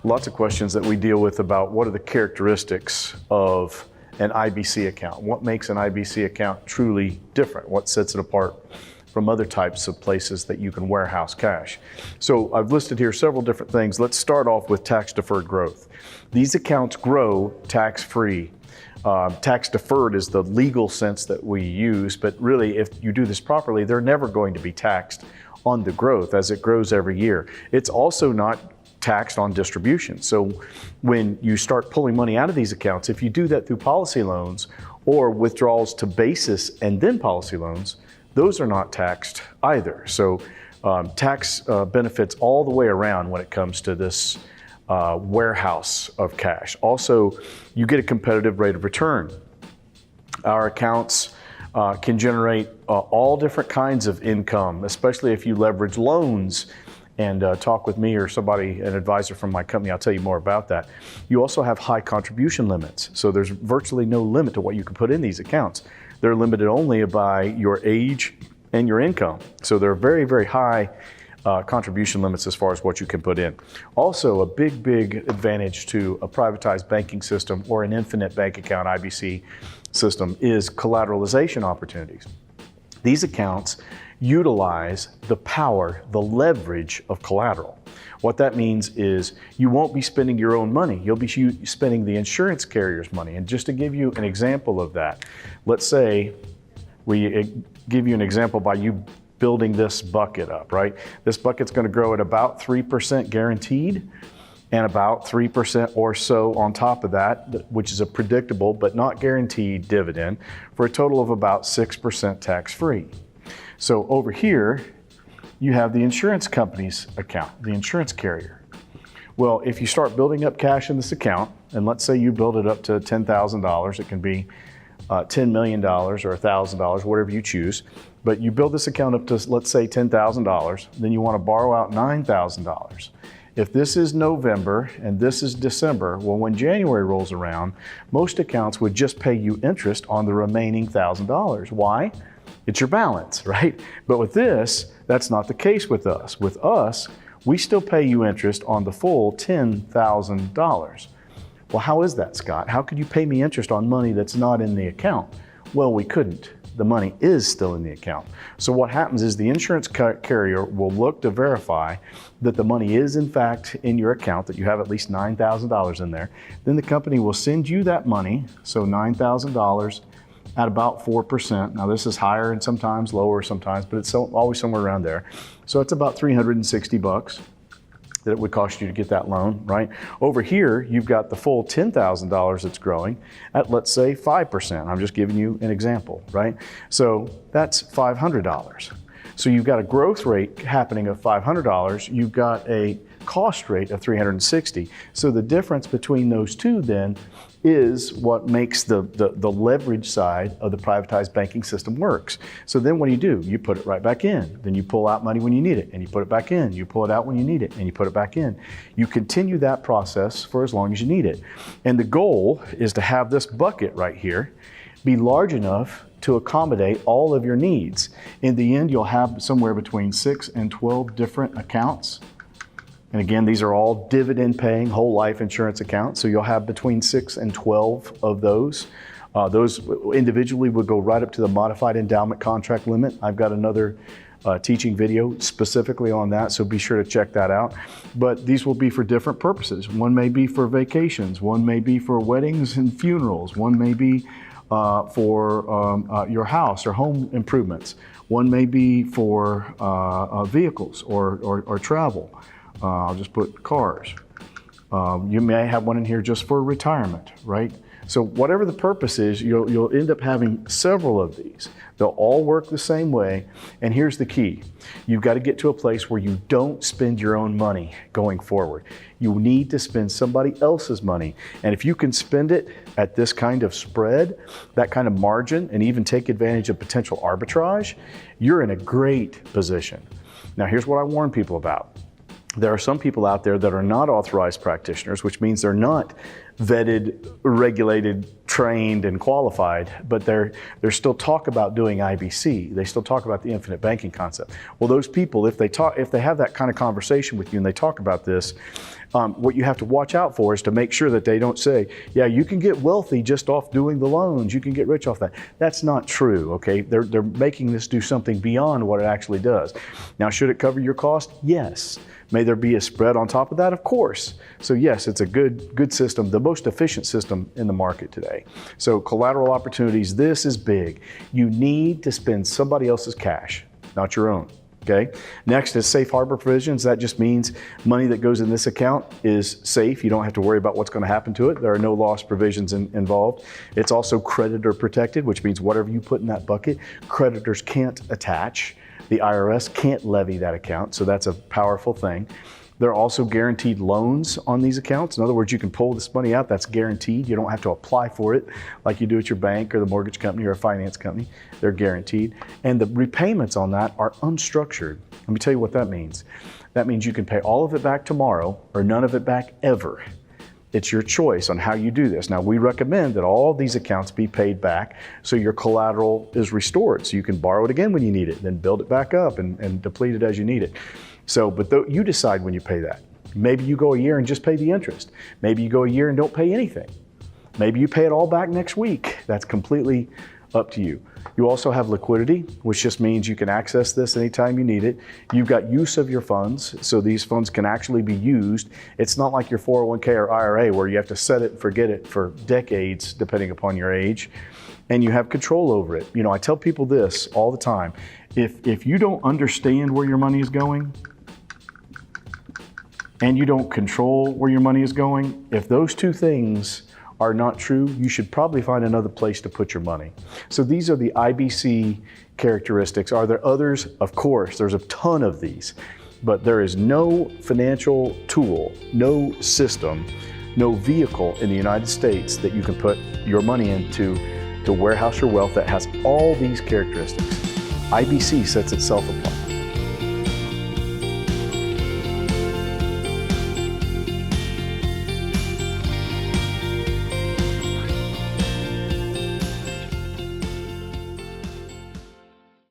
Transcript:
lots of questions that we deal with about what are the characteristics of an IBC account. What makes an IBC account truly different? What sets it apart from other types of places that you can warehouse cash? So I've listed here several different things. Let's start off with tax-deferred growth. These accounts grow tax-free. Tax-deferred is the legal sense that we use, but really if you do this properly, they're never going to be taxed on the growth as it grows every year. It's also not taxed on distribution. So when you start pulling money out of these accounts, if you do that through policy loans or withdrawals to basis and then policy loans, those are not taxed either. So tax benefits all the way around when it comes to this warehouse of cash. Also, you get a competitive rate of return. Our accounts can generate all different kinds of income, especially if you leverage loans and talk with me or somebody, an advisor from my company, I'll tell you more about that. You also have high contribution limits. So there's virtually no limit to what you can put in these accounts. They're limited only by your age and your income. So they're very, very high contribution limits as far as what you can put in. Also, a big advantage to a privatized banking system or an infinite bank account IBC system is collateralization opportunities. These accounts utilize the power, the leverage of collateral. What that means is you won't be spending your own money. You'll be spending the insurance carrier's money. And just to give you an example of that, let's say we give you an example by you building this bucket up, right? This bucket's going to grow at about 3% guaranteed and about 3% or so on top of that, which is a predictable but not guaranteed dividend, for a total of about 6% tax-free. So over here, you have the insurance company's account, the insurance carrier. Well, if you start building up cash in this account, and let's say you build it up to $10,000, it can be $10 million or $1,000, whatever you choose, but you build this account up to, let's say, $10,000, then you want to borrow out $9,000. If this is November and this is December, well, when January rolls around, most accounts would just pay you interest on the remaining $1,000. Why? It's your balance, right? But with this, that's not the case with us. With us, we still pay you interest on the full $10,000. Well, how is that, Scott? How could you pay me interest on money that's not in the account? Well, we couldn't. The money is still in the account. So what happens is the insurance carrier will look to verify that the money is in fact in your account, that you have at least $9,000 in there. Then the company will send you that money, so $9,000 at about 4%. Now this is higher and sometimes lower sometimes, but it's always somewhere around there. So it's about $360 that it would cost you to get that loan, right? Over here, you've got the full $10,000 that's growing at, let's say, 5%. I'm just giving you an example, right? So that's $500. So you've got a growth rate happening of $500. You've got a cost rate of $360. So the difference between those two then is what makes the leverage side of the privatized banking system works. So then what do? You put it right back in. Then you pull out money when you need it, and you put it back in. You pull it out when you need it, and you put it back in. You continue that process for as long as you need it. And the goal is to have this bucket right here be large enough to accommodate all of your needs. In the end, you'll have somewhere between 6 and 12 different accounts. And again, these are all dividend-paying whole life insurance accounts. So you'll have between 6 and 12 of those. Those individually would go right up to the modified endowment contract limit. I've got another teaching video specifically on that, so be sure to check that out. But these will be for different purposes. One may be for vacations. One may be for weddings and funerals. One may be for your house or home improvements. One may be for vehicles or travel. I'll just put cars. You may have one in here just for retirement, right? So whatever the purpose is, you'll end up having several of these. They'll all work the same way. And here's the key. You've got to get to a place where you don't spend your own money going forward. You need to spend somebody else's money. And if you can spend it at this kind of spread, that kind of margin, and even take advantage of potential arbitrage, you're in a great position. Now, here's what I warn people about. There are some people out there that are not authorized practitioners, which means they're not vetted, regulated, trained and qualified, but they're still talk about doing IBC. They still talk about the infinite banking concept. Well, those people, if they have that kind of conversation with you and they talk about this, what you have to watch out for is to make sure that they don't say, yeah, you can get wealthy just off doing the loans. You can get rich off that. That's not true, okay? They're making this do something beyond what it actually does. Now, should it cover your cost? Yes. May there be a spread on top of that? Of course. So yes, it's a good system, the most efficient system in the market today. So collateral opportunities, this is big. You need to spend somebody else's cash, not your own. Okay. Next is safe harbor provisions. That just means money that goes in this account is safe. You don't have to worry about what's going to happen to it. There are no loss provisions involved. It's also creditor protected, which means whatever you put in that bucket, creditors can't attach. The IRS can't levy that account, so that's a powerful thing. There are also guaranteed loans on these accounts. In other words, you can pull this money out, that's guaranteed. You don't have to apply for it like you do at your bank or the mortgage company or a finance company. They're guaranteed. And the repayments on that are unstructured. Let me tell you what that means. That means you can pay all of it back tomorrow or none of it back ever. It's your choice on how you do this. Now, we recommend that all these accounts be paid back so your collateral is restored. So you can borrow it again when you need it, then build it back up and deplete it as you need it. So, but you decide when you pay that. Maybe you go a year and just pay the interest. Maybe you go a year and don't pay anything. Maybe you pay it all back next week. That's completely up to you. You also have liquidity, which just means you can access this anytime you need it. You've got use of your funds, so these funds can actually be used. It's not like your 401k or IRA where you have to set it and forget it for decades, depending upon your age, and you have control over it. You know, I tell people this all the time. If you don't understand where your money is going, and you don't control where your money is going, if those two things are not true, you should probably find another place to put your money. So these are the IBC characteristics. Are there others? Of course, there's a ton of these, but there is no financial tool, no system, no vehicle in the United States that you can put your money into to warehouse your wealth that has all these characteristics. IBC sets itself apart.